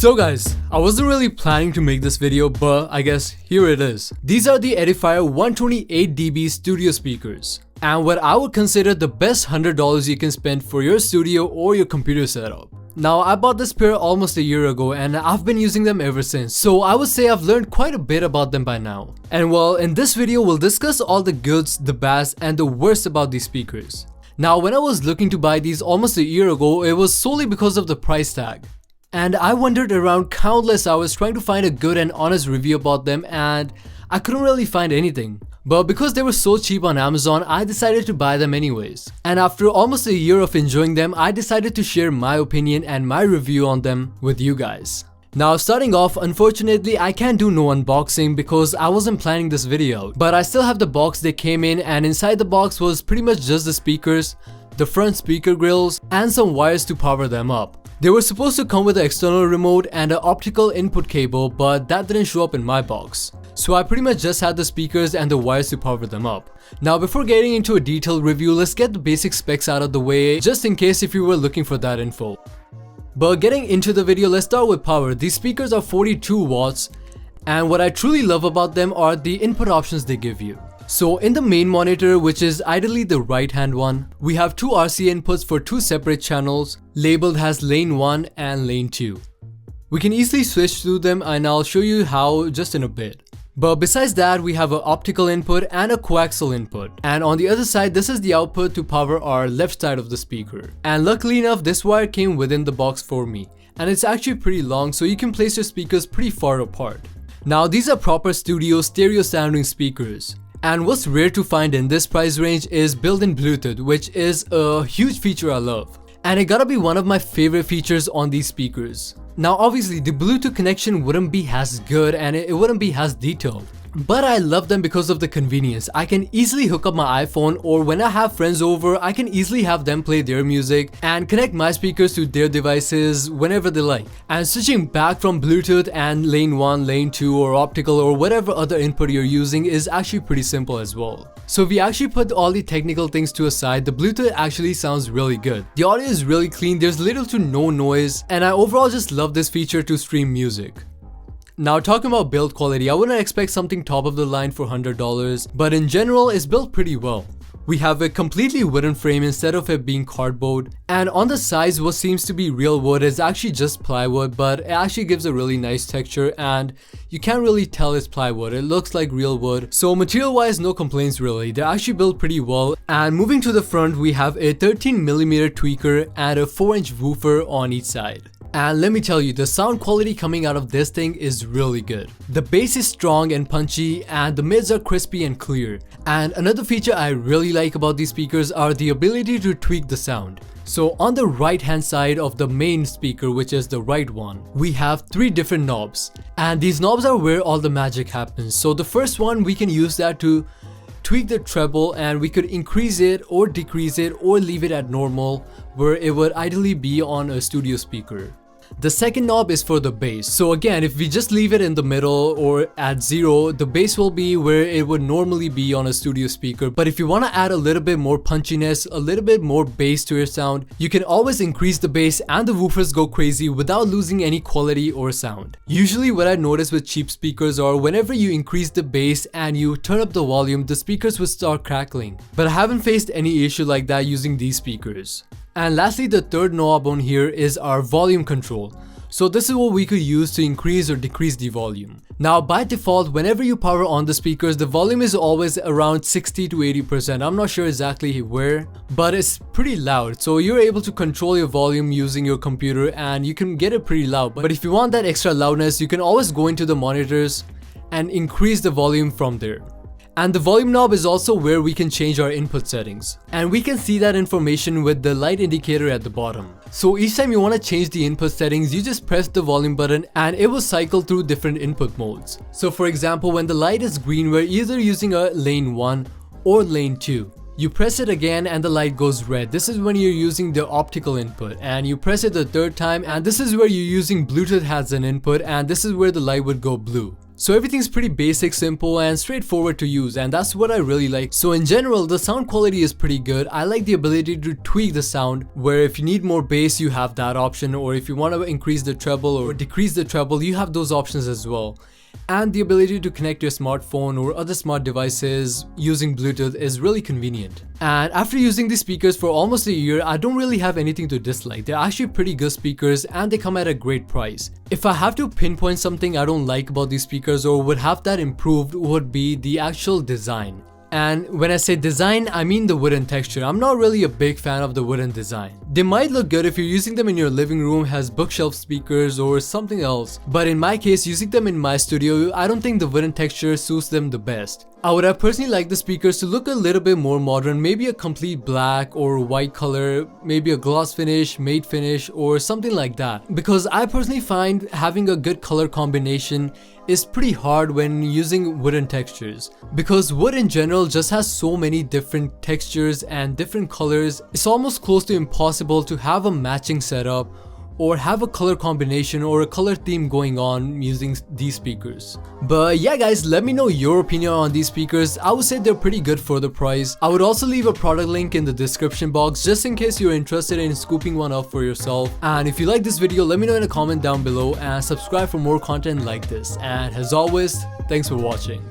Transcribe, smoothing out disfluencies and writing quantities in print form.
So guys, I wasn't really planning to make this video, but I guess here it is. These are the Edifier 128dB studio speakers, and what I would consider the best $100 you can spend for your studio or your computer setup. Now, I bought this pair almost a year ago and I've been using them ever since, so I would say I've learned quite a bit about them by now. And well, in this video we'll discuss all the goods, the bads, and the worst about these speakers. Now, when I was looking to buy these almost a year ago, it was solely because of the price tag. And I wandered around countless hours trying to find a good and honest review about them, and I couldn't really find anything. But because they were so cheap on Amazon, I decided to buy them anyways. And after almost a year of enjoying them, I decided to share my opinion and my review on them with you guys. Now, starting off, unfortunately I can't do no unboxing because I wasn't planning this video. But I still have the box they came in, and inside the box was pretty much just the speakers, the front speaker grills, and some wires to power them up. They were supposed to come with an external remote and an optical input cable, but that didn't show up in my box. So I pretty much just had the speakers and the wires to power them up. Now, before getting into a detailed review, let's get the basic specs out of the way, just in case if you were looking for that info. But getting into the video, let's start with power. These speakers are 42 watts, and what I truly love about them are the input options they give you. So in the main monitor, which is ideally the right hand one, we have two RC inputs for two separate channels, labeled as lane 1 and lane 2. We can easily switch through them and I'll show you how just in a bit. But besides that, we have an optical input and a coaxial input. And on the other side, this is the output to power our left side of the speaker. And luckily enough, this wire came within the box for me. And it's actually pretty long, so you can place your speakers pretty far apart. Now, these are proper studio stereo sounding speakers. And what's rare to find in this price range is built-in Bluetooth, which is a huge feature I love. And it gotta be one of my favorite features on these speakers. Now obviously the Bluetooth connection wouldn't be as good and it wouldn't be as detailed. But I love them because of the convenience. I can easily hook up my iPhone, or when I have friends over, I can easily have them play their music and connect my speakers to their devices whenever they like. And switching back from Bluetooth and lane 1, lane 2 or optical or whatever other input you're using is actually pretty simple as well. So if we actually put all the technical things to a side, the Bluetooth actually sounds really good. The audio is really clean, there's little to no noise, and I overall just love this feature to stream music. Now, talking about build quality, I wouldn't expect something top of the line for $100, but in general it's built pretty well. We have a completely wooden frame instead of it being cardboard, and on the sides what seems to be real wood is actually just plywood, but it actually gives a really nice texture and you can't really tell it's plywood, it looks like real wood. So material wise, no complaints really, they're actually built pretty well. And moving to the front, we have a 13mm tweaker and a 4-inch woofer on each side. And let me tell you, the sound quality coming out of this thing is really good. The bass is strong and punchy, and the mids are crispy and clear. And another feature I really like about these speakers are the ability to tweak the sound. So on the right hand side of the main speaker, which is the right one, we have 3 different knobs. And these knobs are where all the magic happens. So the first one, we can use that to tweak the treble, and we could increase it or decrease it or leave it at normal, where it would ideally be on a studio speaker. The second knob is for the bass. So again, if we just leave it in the middle or at 0, the bass will be where it would normally be on a studio speaker. But if you want to add a little bit more punchiness, a little bit more bass to your sound, you can always increase the bass and the woofers go crazy without losing any quality or sound. Usually what I notice with cheap speakers are whenever you increase the bass and you turn up the volume, the speakers would start crackling. But I haven't faced any issue like that using these speakers. And lastly, the third knob on here is our volume control. So this is what we could use to increase or decrease the volume. Now by default, whenever you power on the speakers, the volume is always around 60 to 80%. I'm not sure exactly where, but it's pretty loud. So you're able to control your volume using your computer and you can get it pretty loud. But if you want that extra loudness, you can always go into the monitors and increase the volume from there. And the volume knob is also where we can change our input settings. And we can see that information with the light indicator at the bottom. So each time you want to change the input settings, you just press the volume button and it will cycle through different input modes. So for example, when the light is green, we're either using a lane 1 or lane 2. You press it again and the light goes red. This is when you're using the optical input, and you press it the third time and this is where you're using Bluetooth as an input, and this is where the light would go blue. So everything's pretty basic, simple, and straightforward to use, and that's what I really like. So in general, the sound quality is pretty good. I like the ability to tweak the sound, where if you need more bass, you have that option, or if you want to increase the treble or decrease the treble, you have those options as well. And the ability to connect your smartphone or other smart devices using Bluetooth is really convenient. And after using these speakers for almost a year, I don't really have anything to dislike. They're actually pretty good speakers and they come at a great price. If I have to pinpoint something I don't like about these speakers or would have that improved, would be the actual design. And when I say design, I mean the wooden texture. I'm not really a big fan of the wooden design. They might look good if you're using them in your living room as bookshelf speakers or something else. But in my case, using them in my studio, I don't think the wooden texture suits them the best. I would have personally liked the speakers to look a little bit more modern, maybe a complete black or white color, maybe a gloss finish, matte finish, or something like that. Because I personally find having a good color combination is pretty hard when using wooden textures. Because wood in general just has so many different textures and different colors, it's almost close to impossible to have a matching setup or have a color combination or a color theme going on using these speakers. But yeah guys, let me know your opinion on these speakers. I would say they're pretty good for the price. I would also leave a product link in the description box just in case you're interested in scooping one up for yourself. And if you like this video, let me know in a comment down below and subscribe for more content like this. And as always, thanks for watching.